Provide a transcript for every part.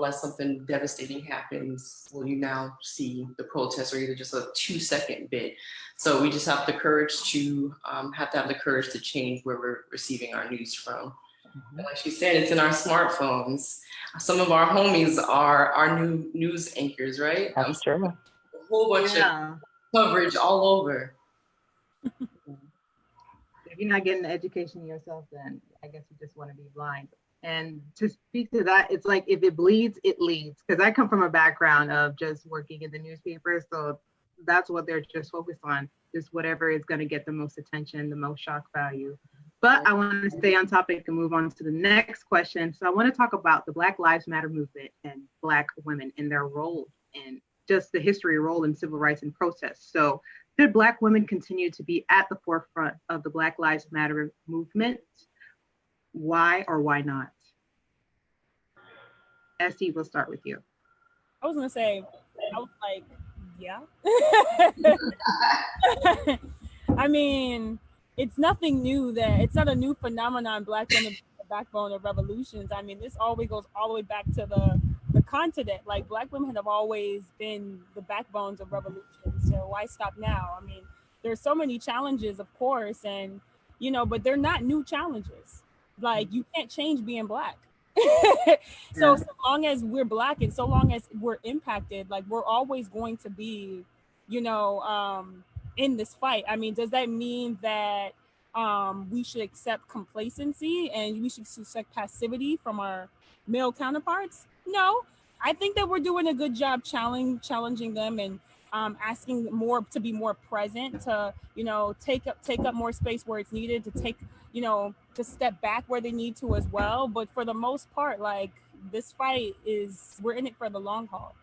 unless something devastating happens, will you now see the protests or either just a 2-second bit. So we just have the courage to have the courage to change where we're receiving our news from. And like she said, it's in our smartphones. Some of our homies are our new news anchors, right? That's true. A whole bunch of coverage all over. If you're not getting the education yourself, then I guess you just want to be blind. And to speak to that, it's like if it bleeds, it leads. Because I come from a background of just working in the newspaper, so that's what they're just focused on, just whatever is going to get the most attention, the most shock value. But I want to stay on topic and move on to the next question. So I want to talk about the Black Lives Matter movement and Black women and their role and just the history role in civil rights and protests. So should Black women continue to be at the forefront of the Black Lives Matter movement? Why or why not? Essie, we'll start with you. I was gonna say, I was like, yeah. I mean, it's nothing new that it's not a new phenomenon. Black women, the backbone of revolutions. I mean, this always goes all the way back to the continent. Like Black women have always been the backbones of revolutions. So why stop now? I mean, there's so many challenges, of course, and but they're not new challenges. Like you can't change being Black. So long as we're Black and so long as we're impacted, like we're always going to be, in this fight. I mean, does that mean that we should accept complacency and we should accept passivity from our male counterparts? No, I think that we're doing a good job challenging them and asking more to be more present, to take up more space where it's needed, to take to step back where they need to as well. But for the most part, like this fight we're in it for the long haul.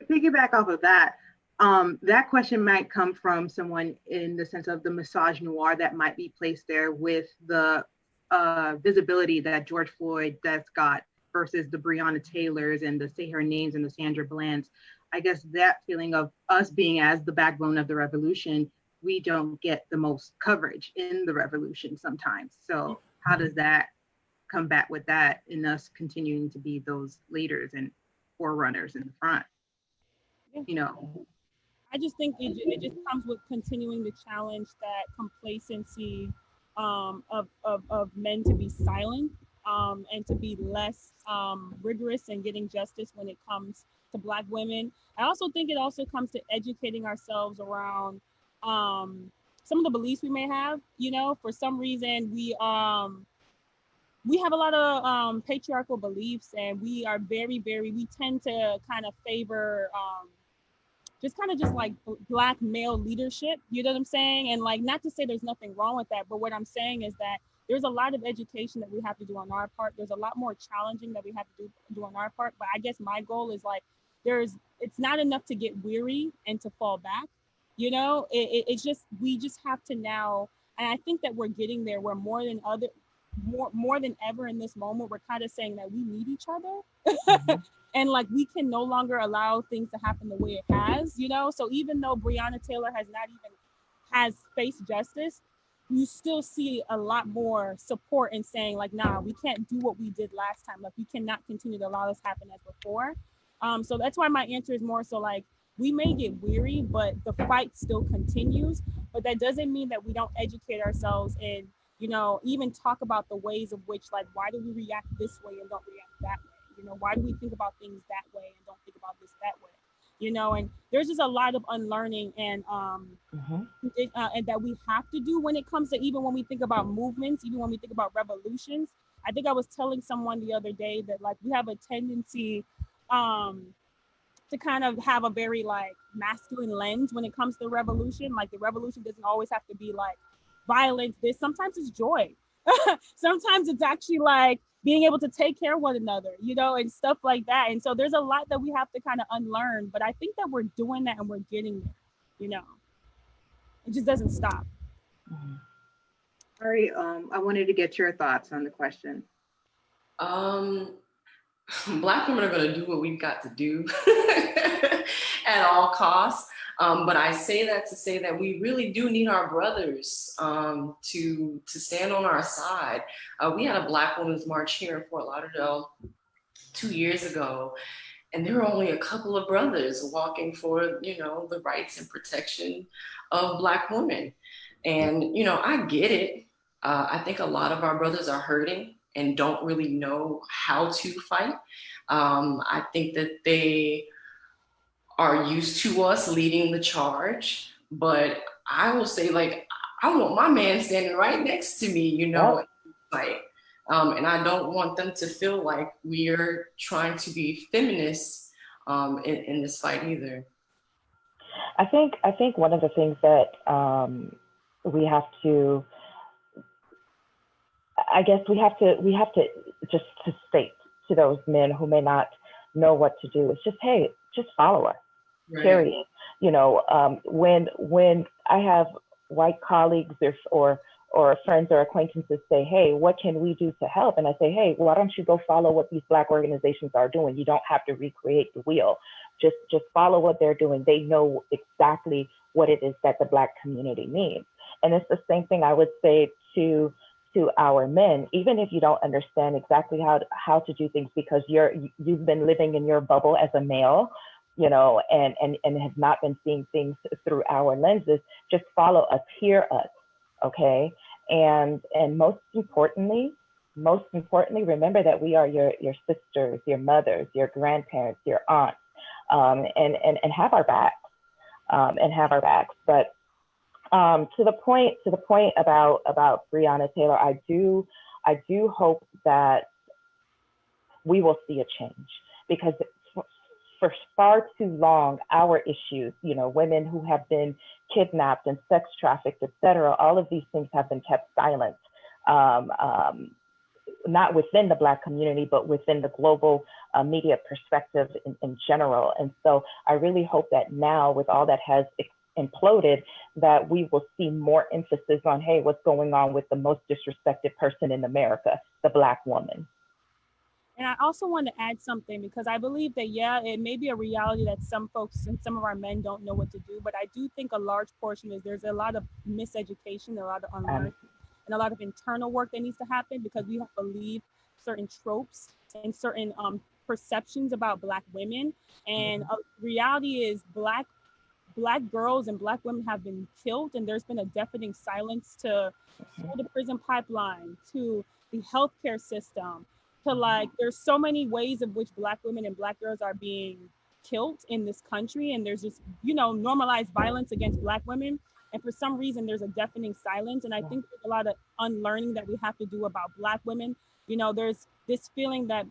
Piggyback off of that. That question might come from someone in the sense of the misogynoir that might be placed there with the visibility that George Floyd death got versus the Breonna Taylors and the Say Her Names and the Sandra Blands. I guess that feeling of us being as the backbone of the revolution, we don't get the most coverage in the revolution sometimes. So how does that combat with that in us continuing to be those leaders and forerunners in the front? I just think it just comes with continuing to challenge that complacency of men to be silent and to be less rigorous in getting justice when it comes to Black women. I also think it also comes to educating ourselves around some of the beliefs we may have. For some reason we have a lot of patriarchal beliefs, and we are we tend to kind of favor just like Black male leadership, you know what I'm saying? And like, not to say there's nothing wrong with that, but what I'm saying is that there's a lot of education that we have to do on our part. There's a lot more challenging that we have to do on our part. But I guess my goal is like, it's not enough to get weary and to fall back. It's just, we just have to now, and I think that we're getting there. We're more than ever in this moment, we're kind of saying that we need each other. And like, we can no longer allow things to happen the way it has, So even though Breonna Taylor has faced justice, you still see a lot more support in saying like, nah, we can't do what we did last time. Like, we cannot continue to allow this happen as before. So that's why my answer is more so like, we may get weary, but the fight still continues. But that doesn't mean that we don't educate ourselves and, even talk about the ways of which, like, why do we react this way and don't react that way? Why do we think about things that way and don't think about this that way? And there's just a lot of unlearning and that we have to do when it comes to, even when we think about movements, even when we think about revolutions. I think I was telling someone the other day that like we have a tendency to kind of have a very like masculine lens when it comes to revolution. Like the revolution doesn't always have to be like violence. Sometimes it's joy. Sometimes it's actually like being able to take care of one another, and stuff like that. And so there's a lot that we have to kind of unlearn, but I think that we're doing that and we're getting there, It just doesn't stop. Arri, I wanted to get your thoughts on the question. Black women are going to do what we've got to do at all costs. But I say that to say that we really do need our brothers to stand on our side. We had a Black Women's March here in Fort Lauderdale 2 years ago, and there were only a couple of brothers walking for, the rights and protection of Black women. And, I get it. I think a lot of our brothers are hurting and don't really know how to fight. I think that they are used to us leading the charge, but I will say, like, I want my man standing right next to me, like, and I don't want them to feel like we are trying to be feminists in this fight either. I think one of the things that we have to, I guess we have to just to state to those men who may not know what to do is just, hey, just follow us. Right. Period. When I have white colleagues or friends or acquaintances say, hey, what can we do to help? And I say, hey, why don't you go follow what these Black organizations are doing? You don't have to recreate the wheel. Just follow what they're doing. They know exactly what it is that the Black community needs. And it's the same thing I would say to our men, even if you don't understand exactly how to do things because you've been living in your bubble as a male, and have not been seeing things through our lenses, just follow us, hear us, okay? And most importantly, remember that we are your sisters, your mothers, your grandparents, your aunts, and have our backs, But to the point about Breonna Taylor, I do hope that we will see a change, because for far too long, our issues, women who have been kidnapped and sex trafficked, et cetera, all of these things have been kept silent, not within the Black community, but within the global media perspective in general. And so I really hope that now, with all that has imploded, that we will see more emphasis on, hey, what's going on with the most disrespected person in America, the Black woman. And I also want to add something, because I believe that, yeah, it may be a reality that some folks and some of our men don't know what to do, but I do think a large portion is there's a lot of miseducation, a lot of unlearning, and a lot of internal work that needs to happen, because we have believed certain tropes and certain perceptions about Black women. And reality is Black girls and Black women have been killed, and there's been a deafening silence to the prison pipeline, to the healthcare system, to there's so many ways of which Black women and Black girls are being killed in this country. And there's just, normalized violence against Black women. And for some reason, there's a deafening silence. And I think there's a lot of unlearning that we have to do about Black women. There's this feeling that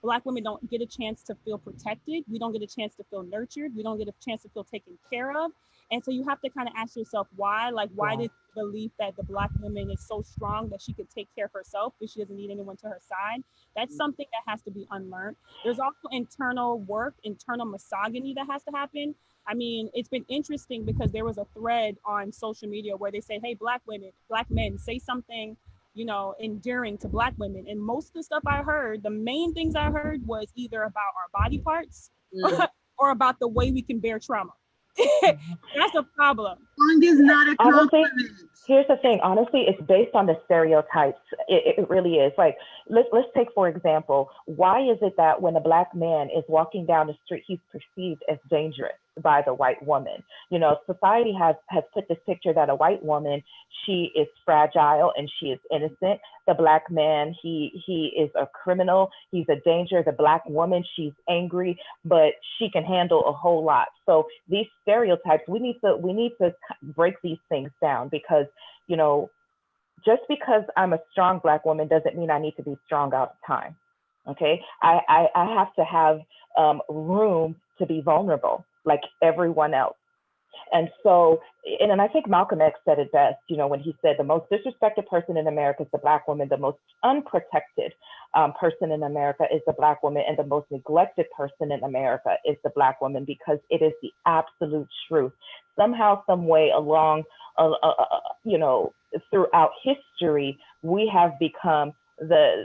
Black women don't get a chance to feel protected. We don't get a chance to feel nurtured. We don't get a chance to feel taken care of. And so you have to kind of ask yourself why, why did the belief that the Black woman is so strong that she could take care of herself, but she doesn't need anyone to her side? That's something that has to be unlearned. There's also internal work, internal misogyny that has to happen. I mean, it's been interesting because there was a thread on social media where they say, hey, Black women, Black men, say something, endearing to Black women. And most of the stuff I heard, the main things I heard was either about our body parts or about the way we can bear trauma. That's a problem. Strong is not a compliment. Here's the thing. Honestly, it's based on the stereotypes. It really is. Let's take, for example, why is it that when a Black man is walking down the street, he's perceived as dangerous by the white woman? Society has put this picture that a white woman, she is fragile and she is innocent. The Black man, he is a criminal. He's a danger. The Black woman, she's angry, but she can handle a whole lot. So these stereotypes, we need to break these things down, because just because I'm a strong Black woman doesn't mean I need to be strong all the time. Okay, I have to have room to be vulnerable like everyone else. And so, and I think Malcolm X said it best, when he said the most disrespected person in America is the Black woman, the most unprotected person in America is the Black woman, and the most neglected person in America is the Black woman, because it is the absolute truth. Somehow, some way along, throughout history, we have become the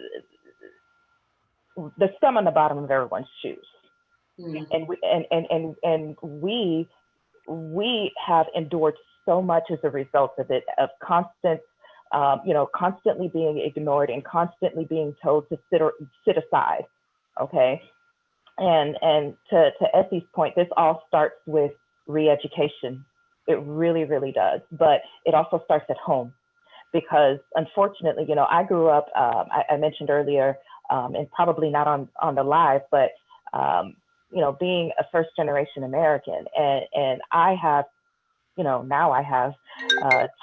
scum on the bottom of everyone's shoes. And we have endured so much as a result of it, of constantly being ignored and constantly being told to sit aside, okay? And to Essie's point, this all starts with re-education. It really, really does. But it also starts at home, because unfortunately, you know, I grew up, I mentioned earlier, and probably not on the live, but you know, being a first generation American, and I have, you know, now I have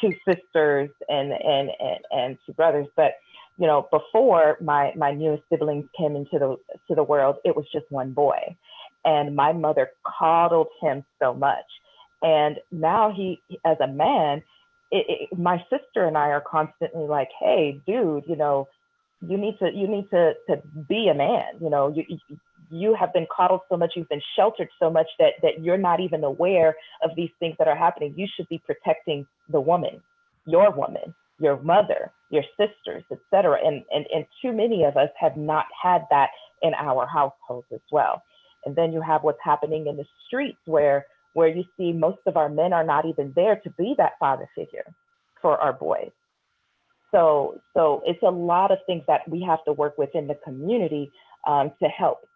two sisters and two brothers, but you know, before my newest siblings came into the world, it was just one boy, and my mother coddled him so much. And now he, as a man, my sister and I are constantly like, hey, dude, you know, you need to be a man. You know, you have been coddled so much, you've been sheltered so much that you're not even aware of these things that are happening. You should be protecting the woman, your mother, your sisters, etc. And too many of us have not had that in our households as well. And then you have what's happening in the streets where you see most of our men are not even there to be that father figure for our boys. So it's a lot of things that we have to work with in the community to help